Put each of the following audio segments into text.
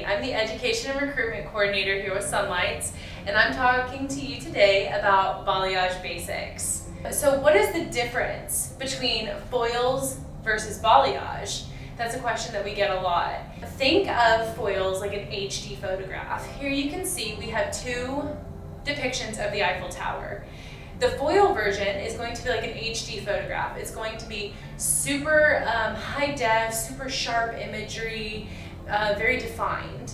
Cassidy. I'm the Education and Recruitment Coordinator here with Sunlights, and I'm talking to you today about balayage basics. So what is the difference between foils versus balayage? That's a question that we get a lot. Think of foils like an HD photograph. Here you can see we have two depictions of the Eiffel Tower. The foil version is going to be like an HD photograph. It's going to be super high def, super sharp imagery, very defined.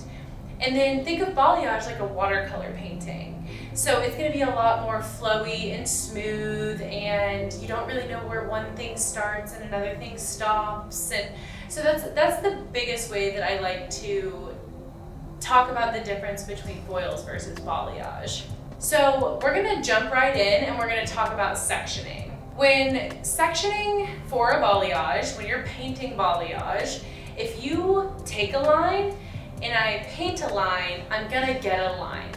And then think of balayage like a watercolor painting. So it's going to be a lot more flowy and smooth, and you don't really know where one thing starts and another thing stops. And so that's the biggest way that I like to talk about the difference between foils versus balayage. So we're going to jump right in and we're going to talk about sectioning. When sectioning for a balayage, when you're painting balayage, if you take a line and I paint a line, I'm going to get a line.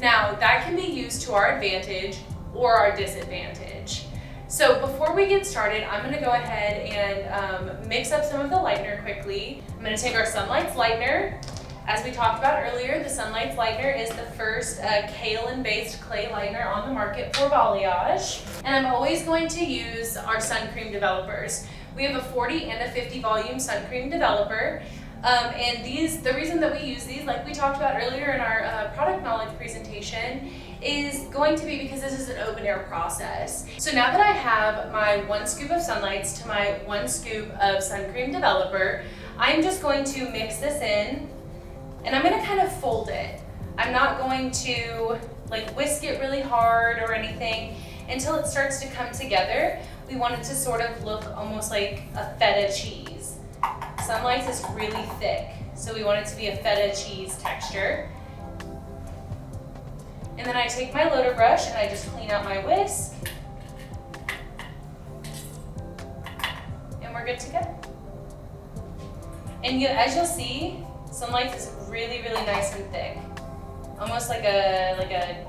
Now that can be used to our advantage or our disadvantage. So before we get started, I'm going to go ahead and mix up some of the lightener quickly. I'm going to take our Sunlights lightener. As we talked about earlier, the Sunlights lightener is the first kaolin-based clay lightener on the market for balayage. And I'm always going to use our sun cream developers. We have a 40 and a 50 volume sun cream developer. And the reason that we use these, like we talked about earlier in our product knowledge presentation, is going to be because this is an open air process. So now that I have my 1 scoop of Sunlights to my 1 scoop of sun cream developer, I'm just going to mix this in. And I'm going to kind of fold it. I'm not going to like whisk it really hard or anything until it starts to come together. We want it to sort of look almost like a feta cheese. Sunlights is really thick, so we want it to be a feta cheese texture. And then I take my loader brush and I just clean out my whisk. And we're good to go. And as you'll see, Sunlights is really, really nice and thick. Almost like a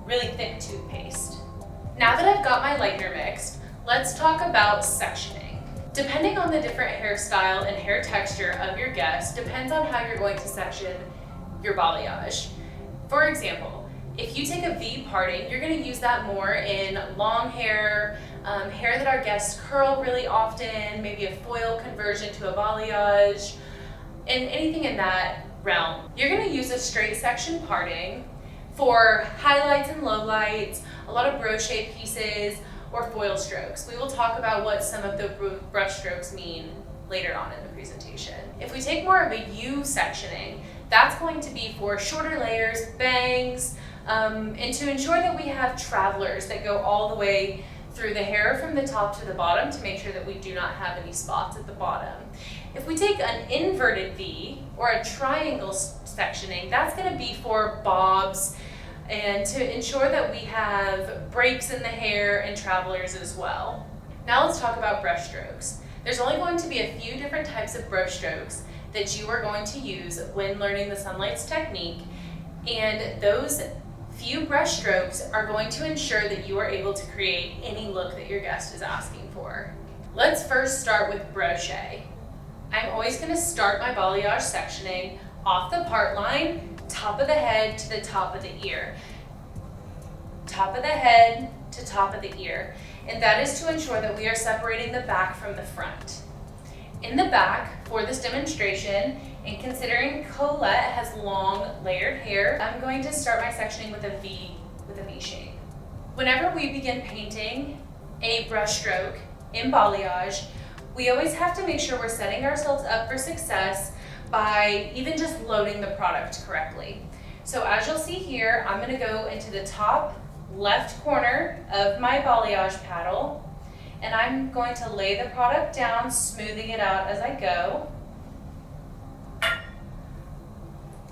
really thick toothpaste. Now that I've got my lightener mixed, let's talk about sectioning. Depending on the different hairstyle and hair texture of your guest, depends on how you're going to section your balayage. For example, if you take a V parting, you're going to use that more in long hair, hair that our guests curl really often, maybe a foil conversion to a balayage, and anything in that realm. You're going to use a straight section parting for highlights and lowlights, a lot of brochet pieces, or foil strokes. We will talk about what some of the brush strokes mean later on in the presentation. If we take more of a U sectioning, that's going to be for shorter layers, bangs, and to ensure that we have travelers that go all the way through the hair from the top to the bottom to make sure that we do not have any spots at the bottom. If we take an inverted V or a triangle sectioning, that's going to be for bobs and to ensure that we have breaks in the hair and travelers as well. Now let's talk about brush strokes. There's only going to be a few different types of brush strokes that you are going to use when learning the Sunlights technique, and those few brush strokes are going to ensure that you are able to create any look that your guest is asking for. Let's first start with brochet. I'm always going to start my balayage sectioning off the part line, top of the head to the top of the ear. Top of the head to top of the ear. And that is to ensure that we are separating the back from the front. In the back, for this demonstration, and considering Colette has long layered hair, I'm going to start my sectioning with a V shape. Whenever we begin painting a brush stroke in balayage, we always have to make sure we're setting ourselves up for success by even just loading the product correctly. So as you'll see here, I'm going to go into the top left corner of my balayage paddle, and I'm going to lay the product down, smoothing it out as I go.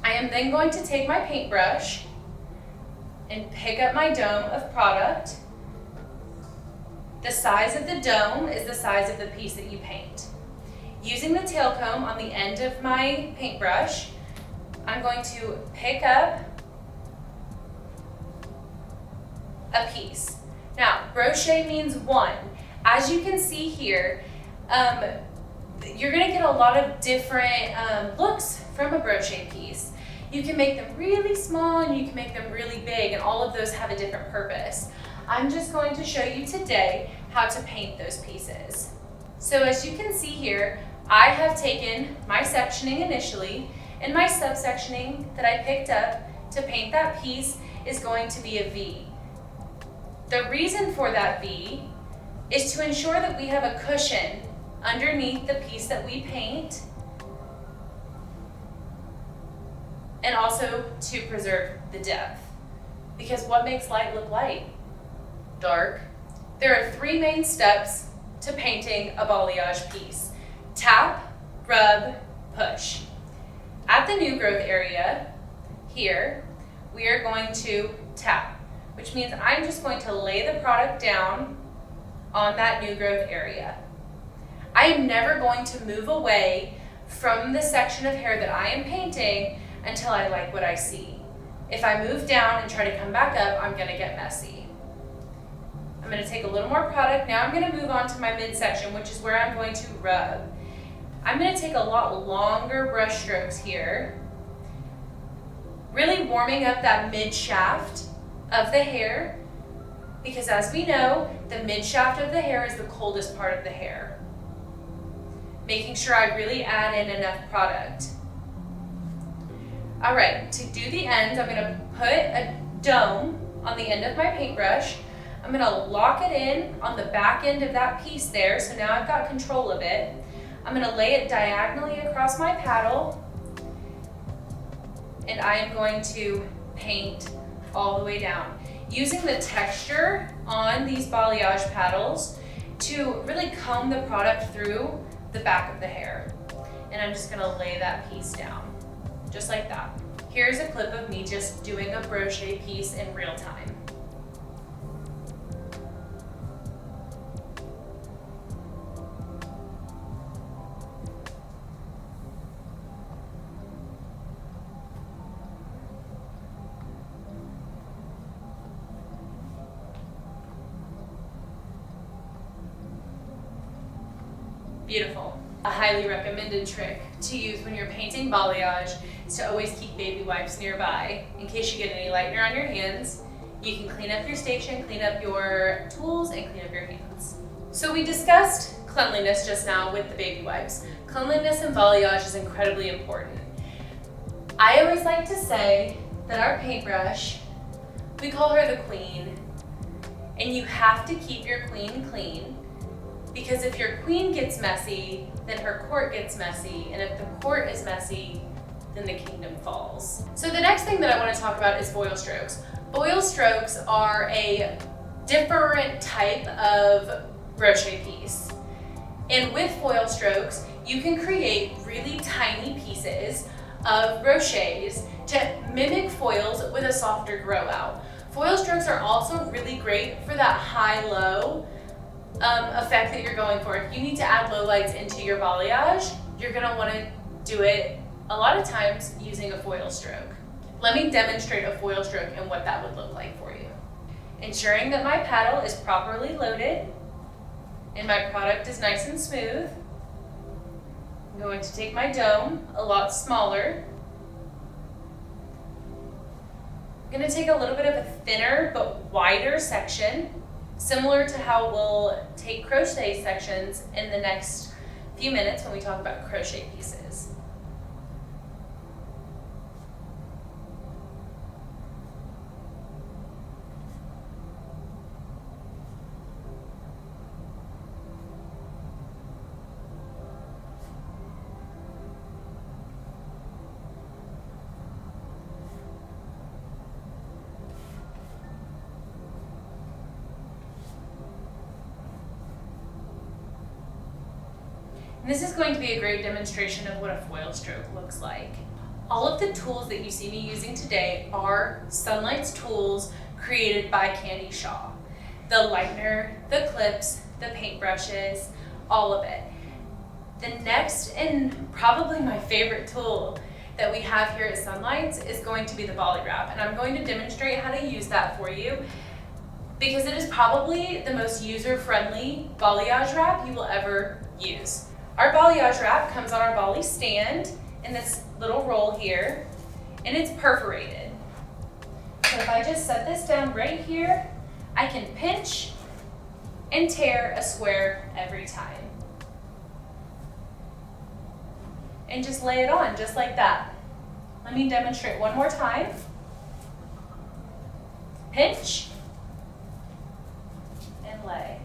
I am then going to take my paintbrush and pick up my dome of product. The size of the dome is the size of the piece that you paint. Using the tail comb on the end of my paintbrush, I'm going to pick up a piece. Now, brochet means one. As you can see here, you're gonna get a lot of different looks from a brochet piece. You can make them really small and you can make them really big, and all of those have a different purpose. I'm just going to show you today how to paint those pieces. So as you can see here, I have taken my sectioning initially, and my subsectioning that I picked up to paint that piece is going to be a V. The reason for that V is to ensure that we have a cushion underneath the piece that we paint, and also to preserve the depth. Because what makes light look light? Dark. There are 3 main steps to painting a balayage piece: tap, rub, push. At the new growth area here, we are going to tap, which means I'm just going to lay the product down on that new growth area. I am never going to move away from the section of hair that I am painting until I like what I see. If I move down and try to come back up, I'm going to get messy. I'm going to take a little more product. Now I'm going to move on to my midsection, which is where I'm going to rub. I'm going to take a lot longer brush strokes here, really warming up that mid shaft of the hair, because as we know, the mid shaft of the hair is the coldest part of the hair. Making sure I really add in enough product. All right, to do the ends, I'm gonna put a dome on the end of my paintbrush. I'm gonna lock it in on the back end of that piece there, so now I've got control of it. I'm gonna lay it diagonally across my paddle, and I am going to paint all the way down, using the texture on these balayage paddles to really comb the product through the back of the hair. And I'm just gonna lay that piece down, just like that. Here's a clip of me just doing a brochet piece in real time. Beautiful. A highly recommended trick to use when you're painting balayage is to always keep baby wipes nearby in case you get any lightener on your hands. You can clean up your station, clean up your tools, and clean up your hands. So we discussed cleanliness just now with the baby wipes. Cleanliness in balayage is incredibly important. I always like to say that our paintbrush, we call her the queen, and you have to keep your queen clean. Because if your queen gets messy, then her court gets messy, and if the court is messy, then the kingdom falls. So the next thing that I want to talk about is foil strokes. Foil strokes are a different type of brochet piece. And with foil strokes, you can create really tiny pieces of brochets to mimic foils with a softer grow out. Foil strokes are also really great for that high-low effect that you're going for. If you need to add low lights into your balayage, you're gonna wanna do it a lot of times using a foil stroke. Let me demonstrate a foil stroke and what that would look like for you. Ensuring that my paddle is properly loaded and my product is nice and smooth, I'm going to take my dome a lot smaller. I'm gonna take a little bit of a thinner but wider section, similar to how we'll take crochet sections in the next few minutes when we talk about crochet pieces. And this is going to be a great demonstration of what a foil stroke looks like. All of the tools that you see me using today are Sunlight's tools created by Candy Shaw. The lightener, the clips, the paintbrushes, all of it. The next and probably my favorite tool that we have here at Sunlight's is going to be the Bali Wrap, and I'm going to demonstrate how to use that for you because it is probably the most user-friendly balayage wrap you will ever use. Our balayage wrap comes on our Bali stand in this little roll here, and it's perforated. So if I just set this down right here, I can pinch and tear a square every time. And just lay it on just like that. Let me demonstrate one more time. Pinch and lay.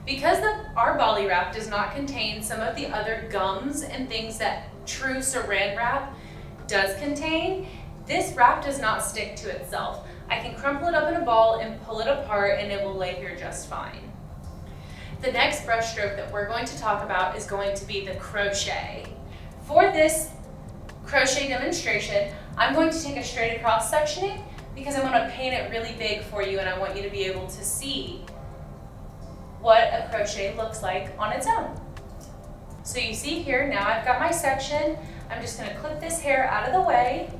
Because our Bali wrap does not contain some of the other gums and things that true saran wrap does contain, this wrap does not stick to itself. I can crumple it up in a ball and pull it apart and it will lay here just fine. The next brush stroke that we're going to talk about is going to be the crochet. For this crochet demonstration, I'm going to take a straight across sectioning because I want to paint it really big for you and I want you to be able to see what a crochet looks like on its own. So you see here, now I've got my section. I'm just going to clip this hair out of the way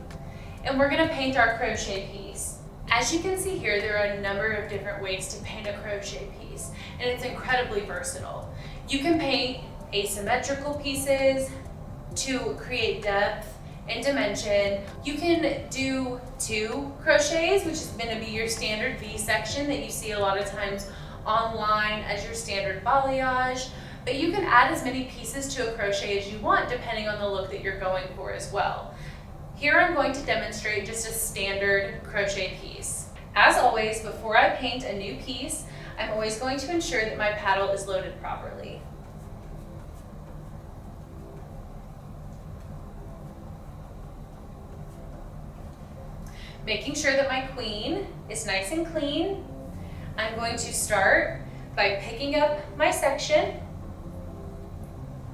and we're going to paint our crochet piece. As you can see here, there are a number of different ways to paint a crochet piece, and it's incredibly versatile. You can paint asymmetrical pieces to create depth and dimension. You can do 2 crochets, which is going to be your standard V section that you see a lot of times online as your standard balayage, but you can add as many pieces to a crochet as you want depending on the look that you're going for as well. Here I'm going to demonstrate just a standard crochet piece. As always, before I paint a new piece, I'm always going to ensure that my paddle is loaded properly. Making sure that my queen is nice and clean, I'm going to start by picking up my section,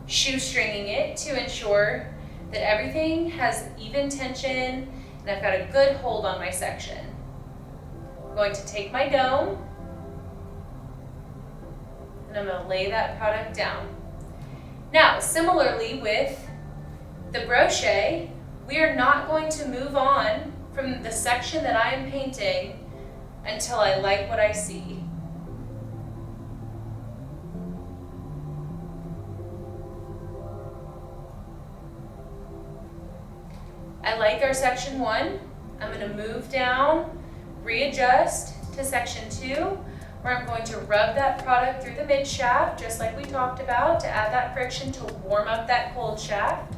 shoestringing it to ensure that everything has even tension and I've got a good hold on my section. I'm going to take my dome and I'm going to lay that product down. Now, similarly with the brochet, we are not going to move on from the section that I am painting until I like what I see. I like our section 1. I'm going to move down, readjust to section 2, where I'm going to rub that product through the mid shaft, just like we talked about, to add that friction to warm up that cold shaft.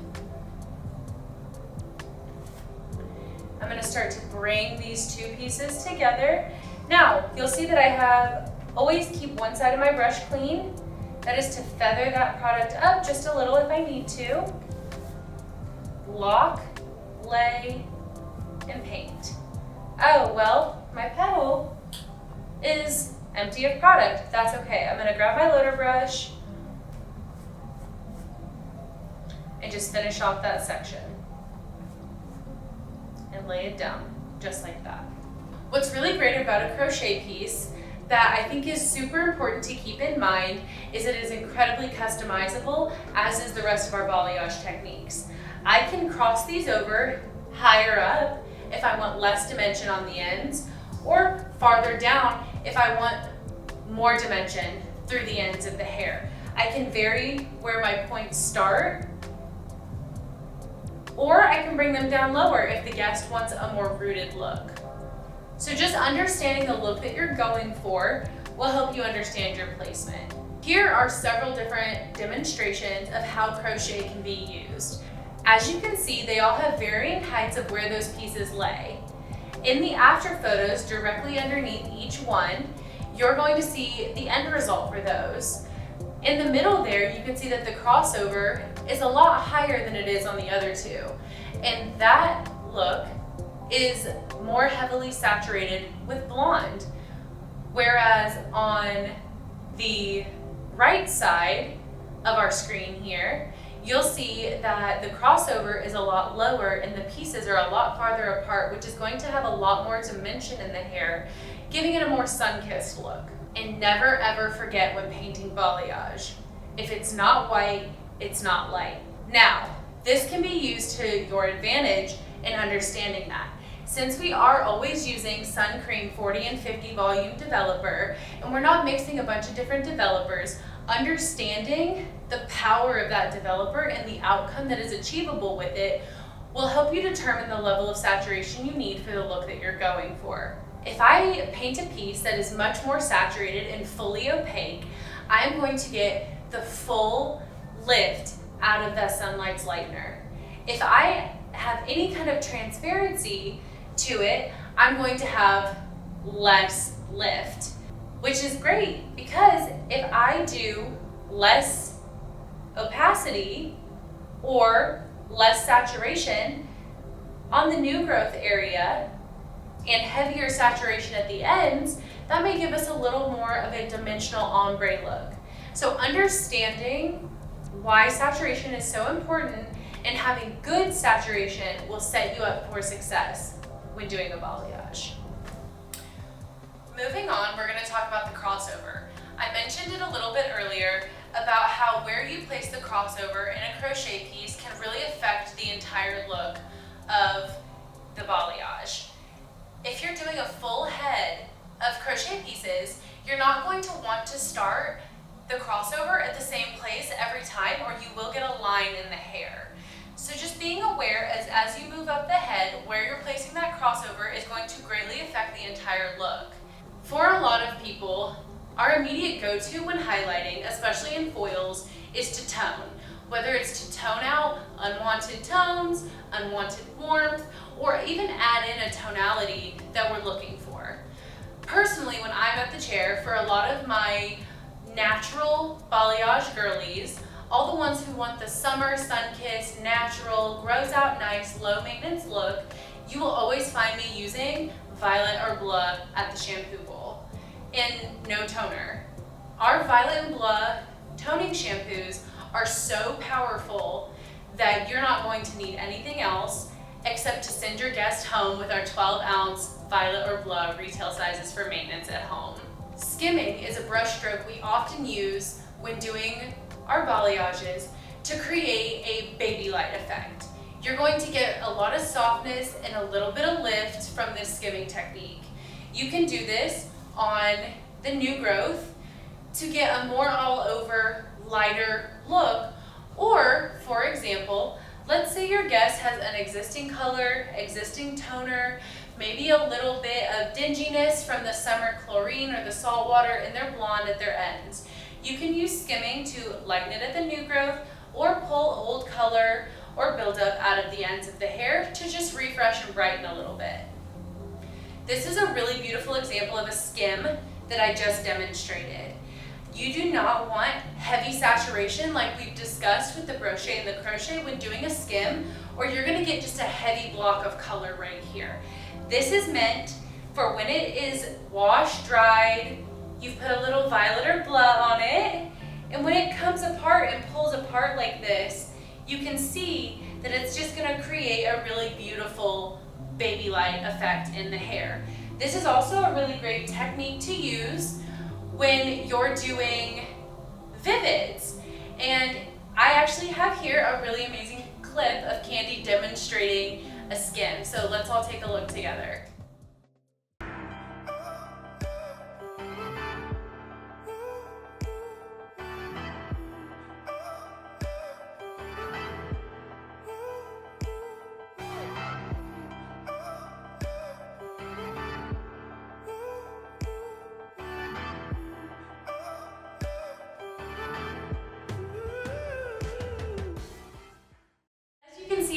I'm going to start to bring these 2 pieces together. Now, you'll see that I always keep one side of my brush clean. That is to feather that product up just a little if I need to. Lock, lay, and paint. Oh, well, my petal is empty of product. That's okay. I'm going to grab my loader brush and just finish off that section and lay it down just like that. What's really great about a crochet piece that I think is super important to keep in mind is it is incredibly customizable, as is the rest of our balayage techniques. I can cross these over higher up if I want less dimension on the ends, or farther down if I want more dimension through the ends of the hair. I can vary where my points start, or I can bring them down lower if the guest wants a more rooted look. So just understanding the look that you're going for will help you understand your placement. Here are several different demonstrations of how crochet can be used. As you can see, they all have varying heights of where those pieces lay. In the after photos, directly underneath each one, you're going to see the end result for those. In the middle there, you can see that the crossover is a lot higher than it is on the other 2. And that look is more heavily saturated with blonde. Whereas on the right side of our screen here, you'll see that the crossover is a lot lower and the pieces are a lot farther apart, which is going to have a lot more dimension in the hair, giving it a more sun-kissed look. And never ever forget when painting balayage, if it's not white, it's not light. Now, this can be used to your advantage in understanding that. Since we are always using Sun Cream 40 and 50 volume developer, and we're not mixing a bunch of different developers, Understanding the power of that developer and the outcome that is achievable with it will help you determine the level of saturation you need for the look that you're going for. If I paint a piece that is much more saturated and fully opaque, I'm going to get the full lift out of that sunlight's lightener. If I have any kind of transparency to it, I'm going to have less lift, which is great because if I do less opacity or less saturation on the new growth area and heavier saturation at the ends, that may give us a little more of a dimensional ombre look. So understanding why saturation is so important and having good saturation will set you up for success when doing a balayage. Moving on, we're going to talk about the crossover. I mentioned it a little bit earlier about how where you place the crossover in a crochet piece can really affect the entire look of the balayage. If you're doing a full head of crochet pieces, you're not going to want to start the crossover at the same place every time, or you will get a line in the hair. So just being aware as you move up the head, where you're placing that crossover is going to greatly affect the entire look. For a lot of people, our immediate go-to when highlighting, especially in foils, is to tone. Whether it's to tone out unwanted tones, unwanted warmth, or even add in a tonality that we're looking for. Personally, when I'm at the chair, for a lot of my natural balayage girlies, all the ones who want the summer sun-kissed, natural, grows out nice, low maintenance look, you will always find me using Violet or Blah at the shampoo bowl and no toner. Our Violet and Blah toning shampoos are so powerful that you're not going to need anything else except to send your guest home with our 12-ounce Violet or Blah retail sizes for maintenance at home. Skimming is a brush stroke we often use when doing our balayages to create a baby light effect. You're going to get a lot of softness and a little bit of lift from this skimming technique. You can do this on the new growth to get a more all over lighter look, or for example, let's say your guest has an existing color, existing toner, maybe a little bit of dinginess from the summer chlorine or the salt water and they're blonde at their ends. You can use skimming to lighten it at the new growth or pull old color or buildup out of the ends of the hair to just refresh and brighten a little bit. This is a really beautiful example of a skim that I just demonstrated. You do not want heavy saturation like we've discussed with the brochet and the crochet when doing a skim, or you're going to get just a heavy block of color right here. This is meant for when it is washed, dried, you've put a little Violet or Blah on it, and when it comes apart and pulls apart like this, you can see that it's just going to create a really beautiful baby light effect in the hair. This is also a really great technique to use when you're doing vivids. And I actually have here a really amazing clip of Candy demonstrating a skim. So let's all take a look together.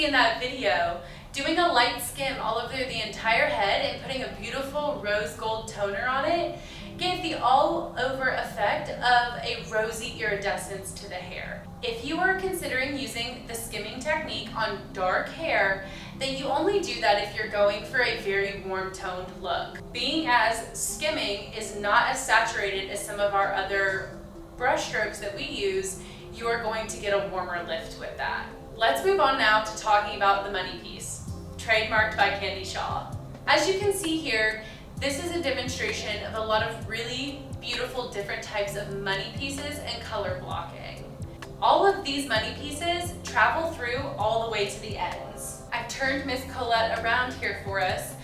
In that video, doing a light skim all over the entire head and putting a beautiful rose gold toner on it gave the all over effect of a rosy iridescence to the hair. If you are considering using the skimming technique on dark hair, then you only do that if you're going for a very warm toned look. Being as skimming is not as saturated as some of our other brush strokes that we use, you are going to get a warmer lift with that. Let's move on now to talking about the money piece, trademarked by Candy Shaw. As you can see here, this is a demonstration of a lot of really beautiful different types of money pieces and color blocking. All of these money pieces travel through all the way to the ends. I've turned Miss Colette around here for us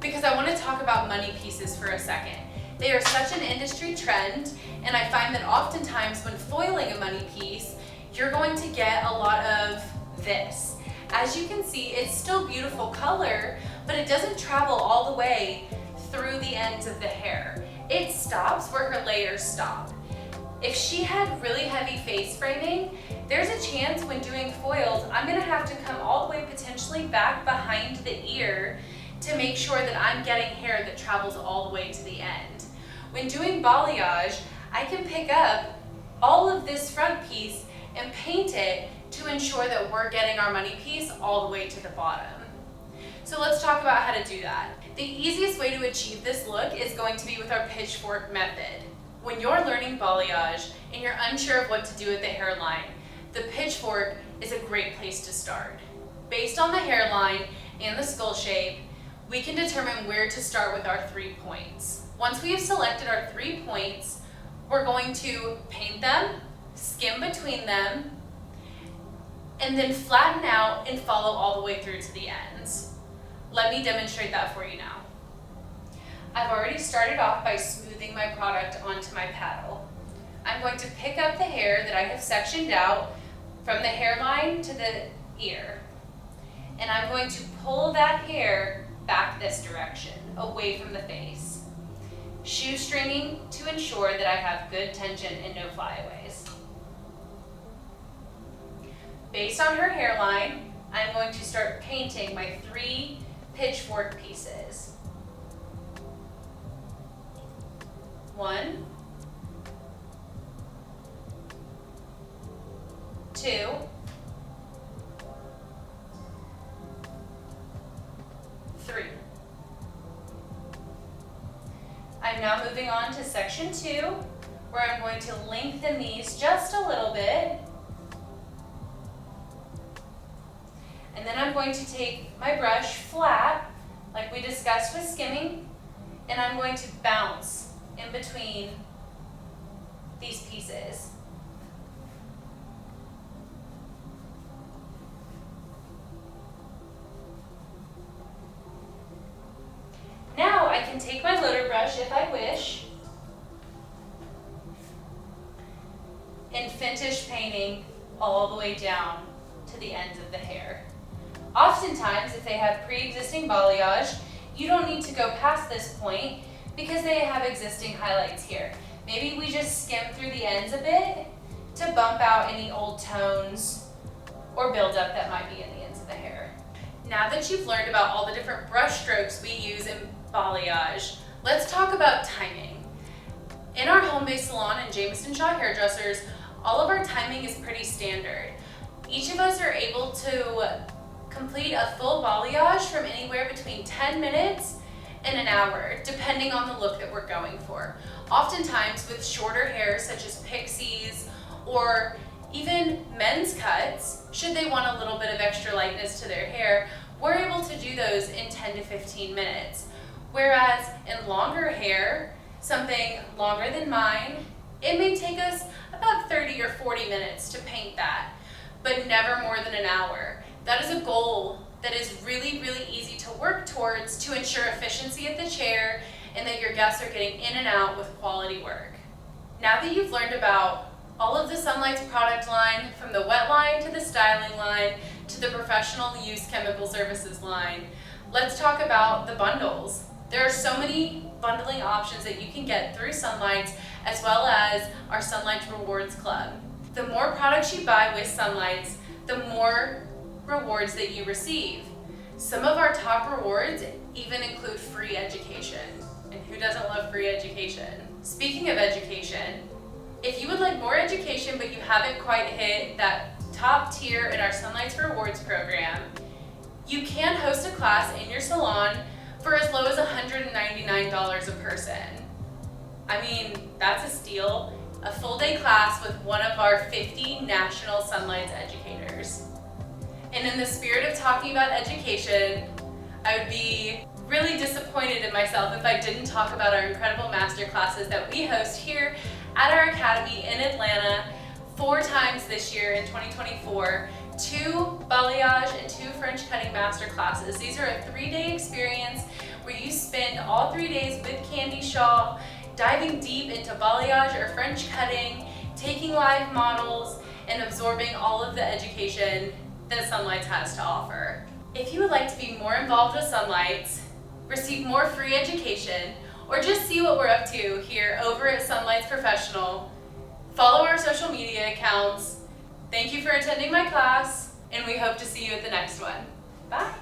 because I want to talk about money pieces for a second. They are such an industry trend, and I find that oftentimes when foiling a money piece, you're going to get a lot of this. As you can see, it's still beautiful color, but it doesn't travel all the way through the ends of the hair. It stops where her layers stop. If she had really heavy face framing, there's a chance when doing foils, I'm gonna have to come all the way potentially back behind the ear to make sure that I'm getting hair that travels all the way to the end. When doing balayage, I can pick up all of this front piece and paint it to ensure that we're getting our money piece all the way to the bottom. So let's talk about how to do that. The easiest way to achieve this look is going to be with our pitchfork method. When you're learning balayage and you're unsure of what to do with the hairline, the pitchfork is a great place to start. Based on the hairline and the skull shape, we can determine where to start with our 3 points. Once we have selected our 3 points, we're going to paint them, skim between them, and then flatten out and follow all the way through to the ends. Let me demonstrate that for you now. I've already started off by smoothing my product onto my paddle. I'm going to pick up the hair that I have sectioned out from the hairline to the ear. And I'm going to pull that hair back this direction, away from the face. Shoestringing to ensure that I have good tension and no flyaways. Based on her hairline, I'm going to start painting my 3 pitchfork pieces. 1, 2, 3. I'm now moving on to section 2, where I'm going to lengthen these just a little bit. And then I'm going to take my brush flat, like we discussed with skimming, and I'm going to bounce in between these pieces. Now I can take my loader brush if I wish and finish painting all the way down to the ends of the hair. Oftentimes, if they have pre-existing balayage, you don't need to go past this point because they have existing highlights here. Maybe we just skim through the ends a bit to bump out any old tones or buildup that might be in the ends of the hair. Now that you've learned about all the different brush strokes we use in balayage, let's talk about timing. In our home-based salon in Jameson Shaw Hairdressers, all of our timing is pretty standard. Each of us are able to complete a full balayage from anywhere between 10 minutes and an hour, depending on the look that we're going for. Oftentimes with shorter hair, such as pixies or even men's cuts, should they want a little bit of extra lightness to their hair, we're able to do those in 10 to 15 minutes. Whereas in longer hair, something longer than mine, it may take us about 30 or 40 minutes to paint that, but never more than an hour. That is a goal that is really, really easy to work towards to ensure efficiency at the chair and that your guests are getting in and out with quality work. Now that you've learned about all of the Sunlight's product line, from the wet line to the styling line to the professional use chemical services line, let's talk about the bundles. There are so many bundling options that you can get through Sunlight's, as well as our Sunlight's Rewards Club. The more products you buy with Sunlight's, the more rewards that you receive. Some of our top rewards even include free education. And who doesn't love free education? Speaking of education, if you would like more education but you haven't quite hit that top tier in our Sunlight's Rewards program, you can host a class in your salon for as low as $199 a person. I mean, that's a steal. A full day class with one of our 50 national Sunlight's educators. And in the spirit of talking about education, I would be really disappointed in myself if I didn't talk about our incredible master classes that we host here at our academy in Atlanta 4 times this year in 2024. 2 balayage and 2 French cutting master classes. These are a 3-day experience where you spend all 3 days with Candy Shaw diving deep into balayage or French cutting, taking live models, and absorbing all of the education that Sunlights has to offer. If you would like to be more involved with Sunlights, receive more free education, or just see what we're up to here over at Sunlights Professional, follow our social media accounts. Thank you for attending my class, and we hope to see you at the next one. Bye.